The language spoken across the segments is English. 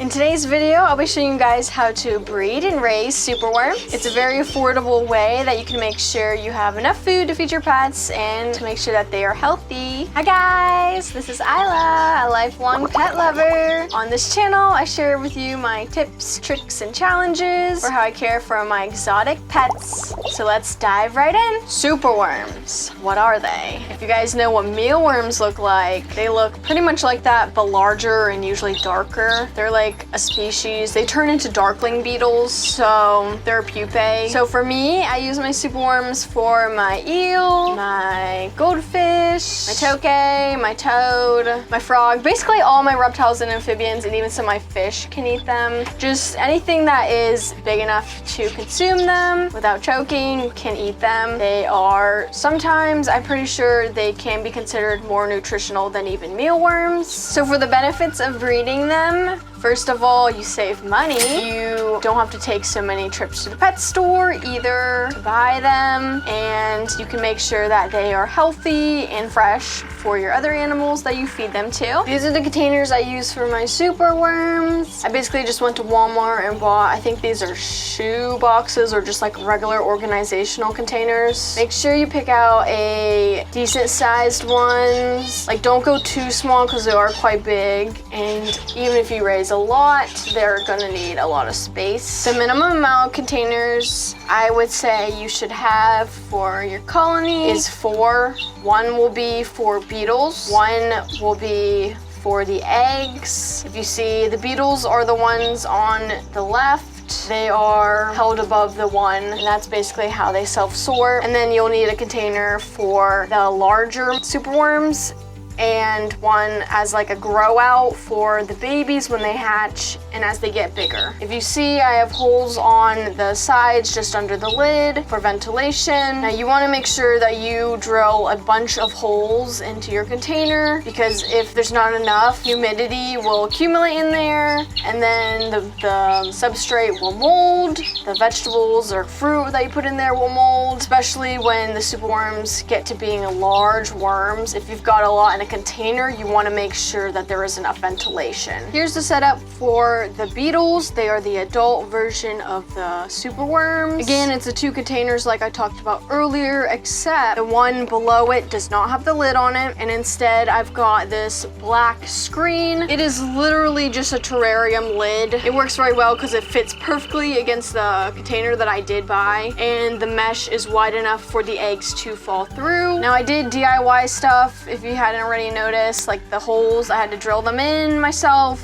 In today's video, I'll be showing you guys how to breed and raise superworms. It's a very affordable way that you can make sure you have enough food to feed your pets and to make sure that they are healthy. Hi guys, this is Isla, a lifelong pet lover. On this channel, I share with you my tips, tricks, and challenges for how I care for my exotic pets. So let's dive right in. Superworms, what are they? If you guys know what mealworms look like, they look pretty much like that, but larger and usually darker. They're like a species. They turn into darkling beetles, so they're pupae. So for me, I use my superworms for my eel, my goldfish, my tokay, my toad, my frog. Basically all my reptiles and amphibians, and even some of my fish can eat them. Just anything that is big enough to consume them without choking can eat them. They are sometimes, I'm pretty sure they can be considered more nutritional than even mealworms. So for the benefits of breeding them, first of all, you save money. You don't have to take so many trips to the pet store either to buy them, and you can make sure that they are healthy and fresh for your other animals that you feed them to. These are the containers I use for my superworms. I basically just went to Walmart and bought, I think these are shoe boxes or just like regular organizational containers. Make sure you pick out a decent sized ones. Like, don't go too small because they are quite big, and even if you raise a lot, they're gonna need a lot of space. The minimum amount of containers I would say you should have for your colony is 4. One will be for beetles, one will be for the eggs. If you see, the beetles are the ones on the left. They are held above the one, and that's basically how they self-sort. And then you'll need a container for the larger superworms, and one as like a grow out for the babies when they hatch and as they get bigger. If you see, I have holes on the sides just under the lid for ventilation. Now you want to make sure that you drill a bunch of holes into your container, because if there's not enough, humidity will accumulate in there, and then the substrate will mold. The vegetables or fruit that you put in there will mold, especially when the superworms get to being large worms. If you've got a lot in a container, you want to make sure that there is enough ventilation. Here's the setup for the beetles. They are the adult version of the superworms. Again, it's the 2 containers like I talked about earlier, except the one below it does not have the lid on it, and instead I've got this black screen. It is literally just a terrarium lid. It works very well because it fits perfectly against the container that I did buy, and the mesh is wide enough for the eggs to fall through. Now I did DIY stuff, if you hadn't already noticed, like the holes, I had to drill them in myself.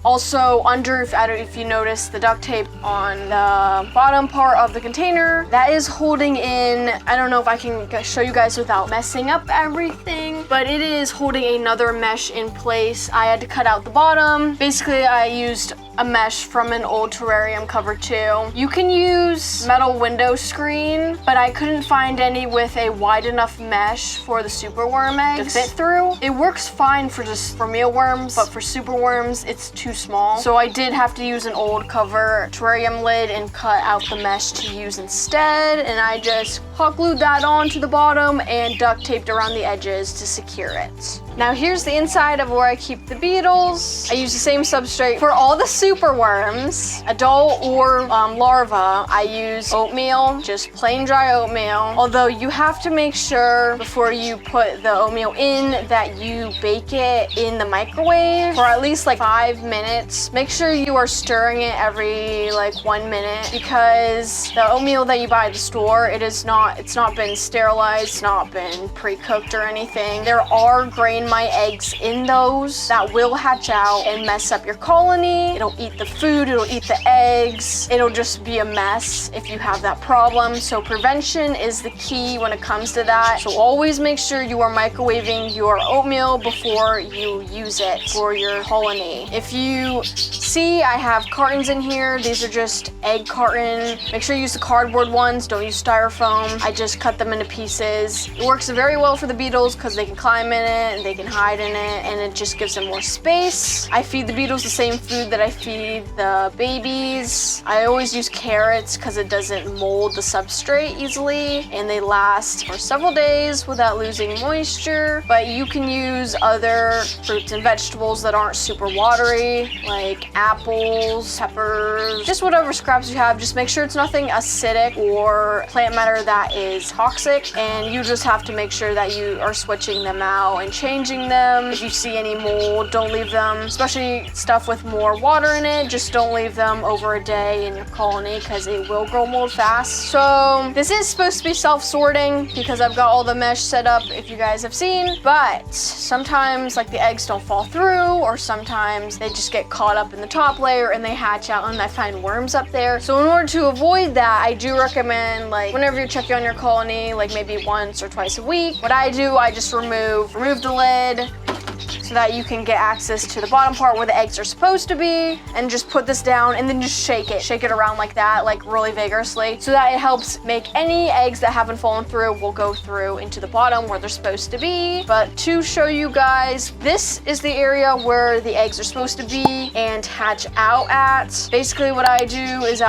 Also under, I don't know if you noticed the duct tape on the bottom part of the container, that is holding in, I don't know if I can show you guys without messing up everything, but it is holding another mesh in place. I had to cut out the bottom. Basically, I used a mesh from an old terrarium cover too. You can use metal window screen, but I couldn't find any with a wide enough mesh for the superworm eggs to fit through. It works fine for mealworms, but for superworms, it's too small. So I did have to use an old cover terrarium lid and cut out the mesh to use instead, and I just hot glued that onto the bottom and duct taped around the edges to secure it. Now here's the inside of where I keep the beetles. I use the same substrate for all the superworms, adult or larva. I use oatmeal, just plain dry oatmeal. Although you have to make sure before you put the oatmeal in that you bake it in the microwave for at least like 5 minutes. Make sure you are stirring it every like 1 minute, because the oatmeal that you buy at the store, it's not been sterilized, it's not been pre-cooked or anything. There are grain my eggs in those that will hatch out and mess up your colony. It'll eat the food, it'll eat the eggs. It'll just be a mess if you have that problem. So prevention is the key when it comes to that. So always make sure you are microwaving your oatmeal before you use it for your colony. If you see, I have cartons in here. These are just egg carton. Make sure you use the cardboard ones, don't use styrofoam. I just cut them into pieces. It works very well for the beetles because they can climb in it and they can hide in it, and it just gives them more space. I feed the beetles the same food that I feed the babies. I always use carrots because it doesn't mold the substrate easily, and they last for several days without losing moisture. But you can use other fruits and vegetables that aren't super watery, like apples apples, peppers, just whatever scraps you have. Just make sure it's nothing acidic or plant matter that is toxic, and you just have to make sure that you are switching them out and changing them. If you see any mold, don't leave them, especially stuff with more water in it. Just don't leave them over a day in your colony because it will grow mold fast. So this is supposed to be self-sorting because I've got all the mesh set up, if you guys have seen, but sometimes like the eggs don't fall through, or sometimes they just get caught up in the top layer and they hatch out and I find worms up there. So in order to avoid that, I do recommend, like, whenever you're checking on your colony, like maybe once or twice a week, what I do, I just remove the lid so that you can get access to the bottom part where the eggs are supposed to be, and just put this down and then just shake it around like that, like really vigorously, so that it helps make any eggs that haven't fallen through will go through into the bottom where they're supposed to be. But to show you guys, this is the area where the eggs are supposed to be and hatch out at. Basically what I do is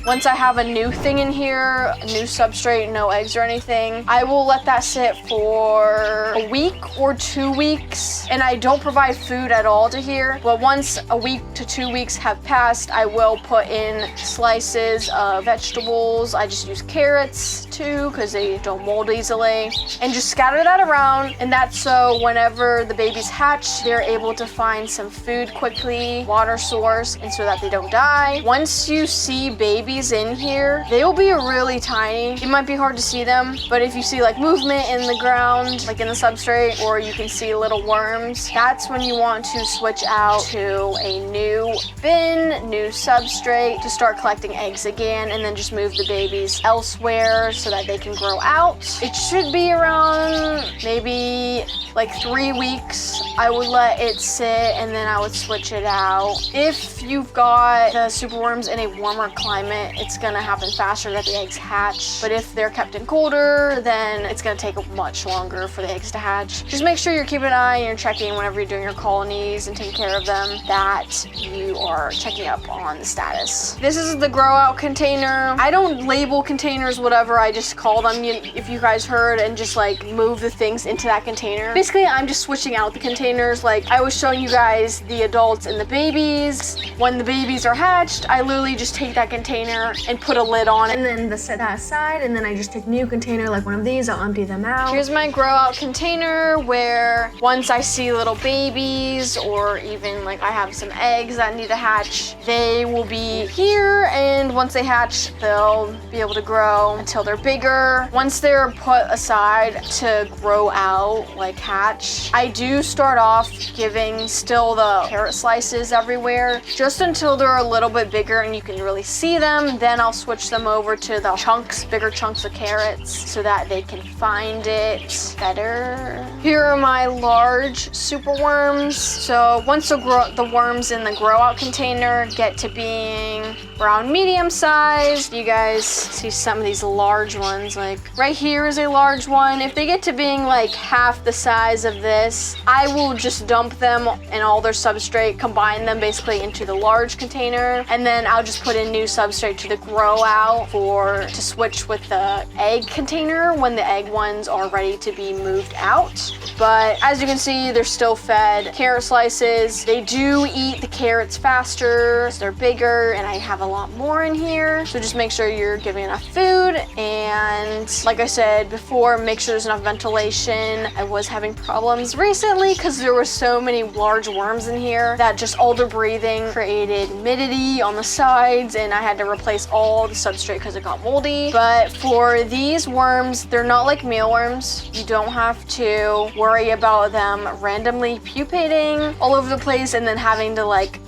once I have a new thing in here, a new substrate, no eggs or anything, I will let that sit for a week or 2 weeks, and I don't provide food at all to here. But once a week to 2 weeks have passed, I will put in slices of vegetables. I just use carrots too because they don't mold easily, and just scatter that around. And that's so whenever the babies hatch, they're able to find some food quickly, water source, and so that they don't die. Once you see babies in here, they will be really tiny. It might be hard to see them, but if you see like movement in the ground, like in the substrate, or you can see little worms, that's when you want to switch out to a new bin, new substrate, to start collecting eggs again, and then just move the babies elsewhere so that they can grow out. It should be around maybe like 3 weeks. I would let it sit and then I would switch it out. If you've got the superworms in a warmer climate, it's gonna happen faster that the eggs hatch. But if they're kept in colder, then it's gonna take much longer for the eggs to hatch. Just make sure you're keeping an eye and you're checking whenever you're doing your colonies and taking care of them, that you are checking up on the status. This is the grow out container. I don't label containers whatever, I just call them, if you guys heard, and just like move the things into that container. Basically, I'm just switching out the containers. Like I was showing you guys the adults and the babies. When the babies are hatched, I literally just take that container and put a lid on it, and then set that aside, and then I just take a new container like one of these, I'll empty them out. Here's my grow out container where once I see little babies, or even like I have some eggs that need to hatch, they will be here, and once they hatch, they'll be able to grow until they're bigger. Once they're put aside to grow out, like hatch, I do start off giving still the carrot slices everywhere, just until they're a little bit bigger and you can really see them. Then I'll switch them over to the bigger chunks of carrots so that they can find it better. Here are my large superworms. So once the worms in the grow out container get to being around medium sized, you guys see some of these large ones, like right here is a large one. If they get to being like half the size of this, I will just dump them and all their substrate, combine them basically into the large container, and then I'll just put in new substrate to the grow out to switch with the egg container when the egg ones are ready to be moved out. But as you can see, they're still fed carrot slices. They do eat the carrots faster, so they're bigger, and I have a lot more in here. So just make sure you're giving enough food, and like I said before, make sure there's enough ventilation. I was having problems recently because there were so many large worms in here that just all the breathing created humidity on the sides, and I had to replace all the substrate because it got moldy. But for these worms, they're not like mealworms. You don't have to worry about them randomly pupating all over the place and then having to like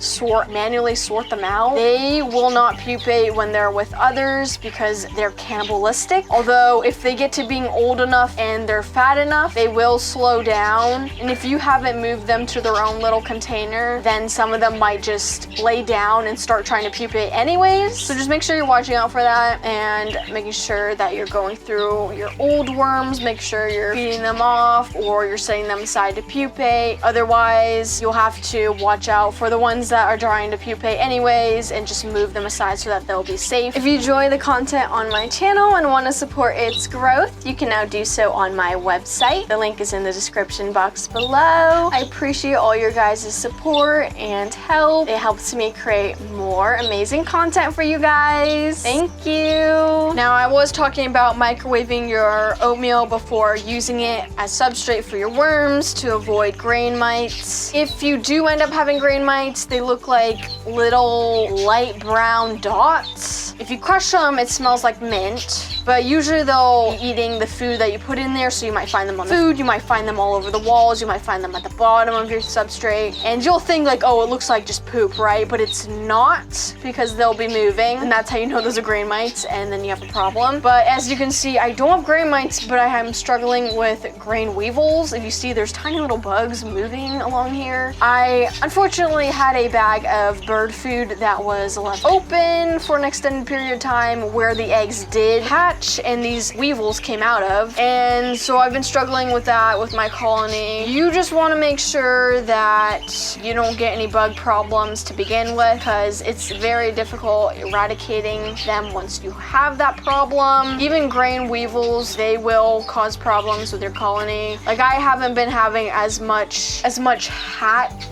manually sort them out. They will not pupate when they're with others because they're cannibalistic. Although if they get to being old enough and they're fat enough, they will slow down. And if you haven't moved them to their own little container, then some of them might just lay down and start trying to pupate anyways. So just make sure you're watching out for that and making sure that you're going through your old worms. Make sure you're feeding them off or you're setting them aside to pupate. Otherwise, you'll have to watch out for the ones that are trying to pupate pupate anyways and just move them aside so that they'll be safe. If you enjoy the content on my channel and want to support its growth, you can now do so on my website. The link is in the description box below. I appreciate all your guys' support and help. It helps me create more amazing content for you guys. Thank you. Now, I was talking about microwaving your oatmeal before using it as substrate for your worms to avoid grain mites. If you do end up having grain mites, they look like little light brown dots. If you crush them, it smells like mint, but usually they'll be eating the food that you put in there, so you might find them on the food, you might find them all over the walls, you might find them at the bottom of your substrate, and you'll think like, oh, it looks like just poop, right? But it's not, because they'll be moving, and that's how you know those are grain mites, and then you have a problem. But as you can see, I don't have grain mites, but I am struggling with grain weevils. If you see, there's tiny little bugs moving along here. I unfortunately had a bag of bird food that was left open for an extended period of time where the eggs did hatch and these weevils came out of, and so I've been struggling with that with my colony. You just want to make sure that you don't get any bug problems to begin with, because it's very difficult eradicating them once you have that problem. Even grain weevils, they will cause problems with your colony. Like, I haven't been having as much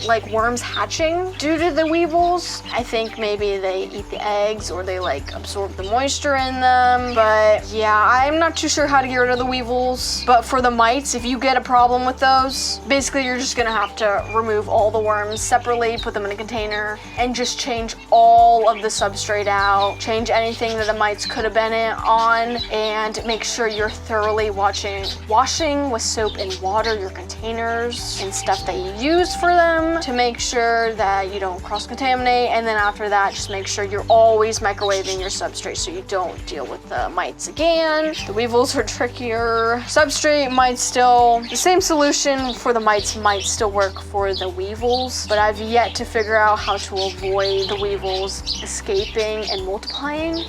like worms hatching due to the weevils. I think maybe they eat the eggs or they like absorb the moisture in them. But yeah, I'm not too sure how to get rid of the weevils. But for the mites, if you get a problem with those, basically you're just gonna have to remove all the worms separately, put them in a container, and just change all of the substrate out. Change anything that the mites could have been on, and make sure you're thoroughly washing with soap and water your containers and stuff that you use for them to make sure that you don't cross-contaminate. And then after that, just make sure you're always microwaving your substrate so you don't deal with the mites again. The weevils are trickier. Substrate might still, the same solution for the mites might still work for the weevils, but I've yet to figure out how to avoid the weevils escaping and multiplying.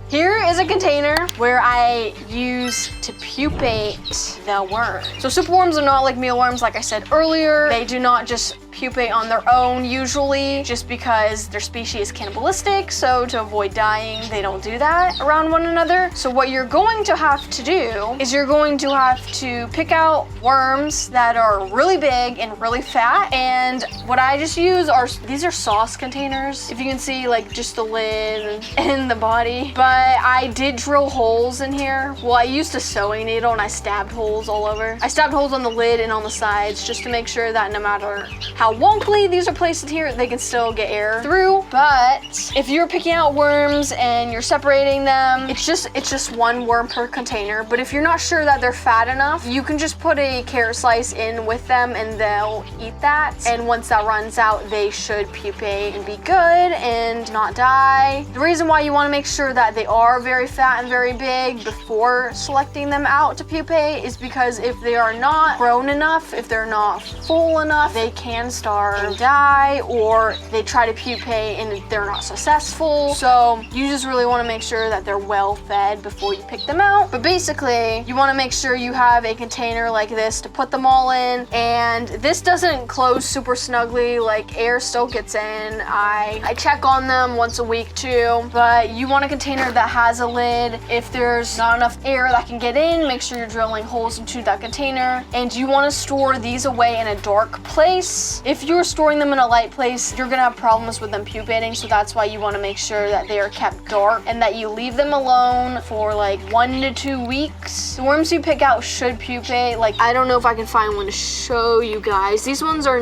Here is a container where I use to pupate the worm. So superworms are not like mealworms, like I said earlier. They do not just pupate on their own usually, just because their species is cannibalistic. So to avoid dying, they don't do that around one another. So what you're going to have to do is you're going to have to pick out worms that are really big and really fat. And what I just use are, these are sauce containers. If you can see, like, just the lid and the body. But I did drill holes in here. Well, I used a sewing needle and I stabbed holes all over. I stabbed holes on the lid and on the sides just to make sure that no matter how wonkly these are placed here, they can still get air through. But if you're picking out worms and you're separating them, it's just one worm per container. But if you're not sure that they're fat enough, you can just put a carrot slice in with them and they'll eat that. And once that runs out, they should pupate and be good and not die. The reason why you want to make sure that they are very fat and very big before selecting them out to pupate is because if they are not grown enough, if they're not full enough, they can starve and die, or they try to pupate and they're not successful. So you just really want to make sure that they're well fed before you pick them out. But basically, you want to make sure you have a container like this to put them all in, and this doesn't close super snugly, like air still gets in. I check on them once a week too, but you want a container that has a lid. If there's not enough air that can get in, make sure you're drilling holes into that container. And you want to store these away in a dark place. If you're storing them in a light place, you're gonna have problems with them pupating, so that's why you want to make sure that they are kept dark and that you leave them alone for like 1 to 2 weeks. The worms you pick out should pupate. Like, I don't know if I can find one to show you guys. These ones are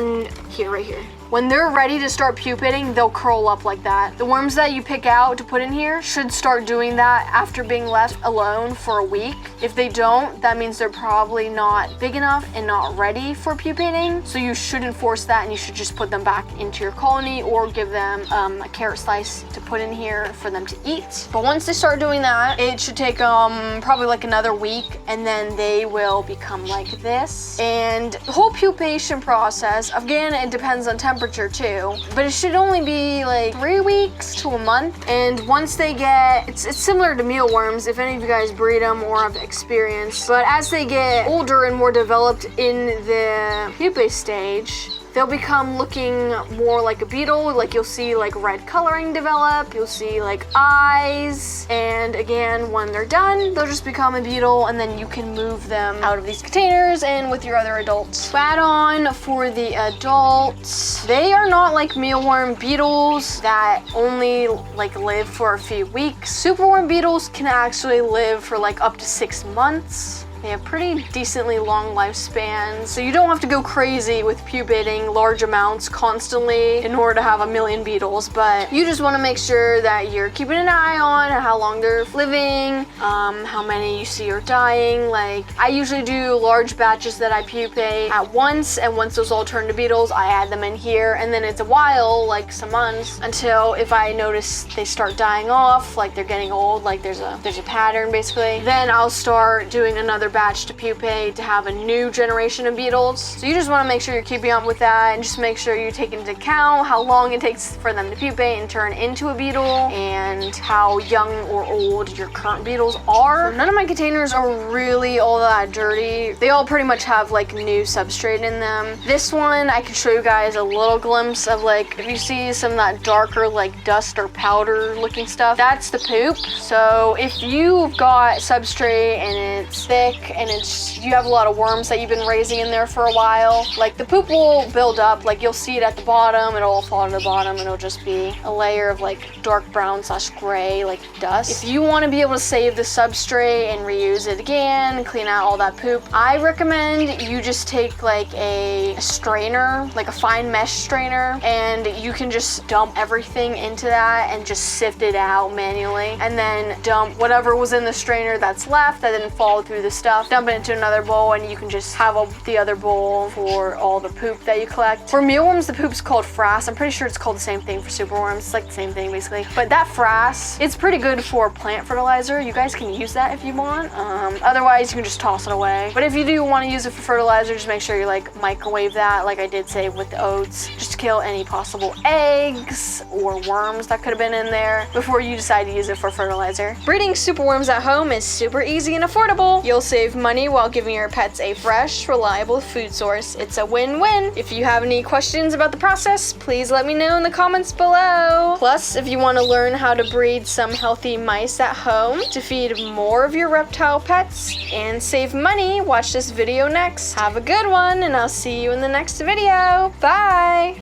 here, right here. When they're ready to start pupating, they'll curl up like that. The worms that you pick out to put in here should start doing that after being left alone for a week. If they don't, that means they're probably not big enough and not ready for pupating. So you shouldn't force that, and you should just put them back into your colony or give them a carrot slice to put in here for them to eat. But once they start doing that, it should take probably like another week, and then they will become like this. And the whole pupation process, again, it depends on temperature too, but it should only be like 3 weeks to a month. And once they get, it's similar to mealworms if any of you guys breed them or have experience, but as they get older and more developed in the pupae stage, they'll become looking more like a beetle. Like you'll see like red coloring develop, you'll see like eyes, and again, when they're done, they'll just become a beetle, and then you can move them out of these containers and with your other adults. Add-on for the adults, they are not like mealworm beetles that only like live for a few weeks. Superworm beetles can actually live for like up to 6 months. They have pretty decently long lifespans, so you don't have to go crazy with pupating large amounts constantly in order to have a million beetles, but you just want to make sure that you're keeping an eye on how long they're living, how many you see are dying. Like, I usually do large batches that I pupate at once, and once those all turn to beetles, I add them in here, and then it's a while, like some months, until if I notice they start dying off, like they're getting old, like there's a pattern basically, then I'll start doing another batch to pupate to have a new generation of beetles. So you just want to make sure you're keeping up with that, and just make sure you take into account how long it takes for them to pupate and turn into a beetle, and how young or old your current beetles are. So none of my containers are really all that dirty. They all pretty much have like new substrate in them. This one, I can show you guys a little glimpse of, like, if you see some of that darker like dust or powder looking stuff, that's the poop. So if you've got substrate and it's thick and you have a lot of worms that you've been raising in there for a while, like the poop will build up. Like you'll see it at the bottom, it'll all fall to the bottom, and it'll just be a layer of like dark brown / gray like dust. If you want to be able to save the substrate and reuse it again and clean out all that poop, I recommend you just take like a strainer, like a fine mesh strainer, and you can just dump everything into that and just sift it out manually, and then dump whatever was in the strainer that's left that didn't fall through the stuff, dump it into another bowl, and you can just have the other bowl for all the poop that you collect. For mealworms, the poop's called frass. I'm pretty sure it's called the same thing for superworms. It's like the same thing basically. But that frass, it's pretty good for plant fertilizer. You guys can use that if you want. Otherwise, you can just toss it away. But if you do want to use it for fertilizer, just make sure you like microwave that, like I did say with the oats, just to kill any possible eggs or worms that could have been in there before you decide to use it for fertilizer. Breeding superworms at home is super easy and affordable. You'll save money while giving your pets a fresh, reliable food source. It's a win-win. If you have any questions about the process, please let me know in the comments below. Plus, if you want to learn how to breed some healthy mice at home to feed more of your reptile pets and save money, watch this video next. Have a good one, and I'll see you in the next video. Bye!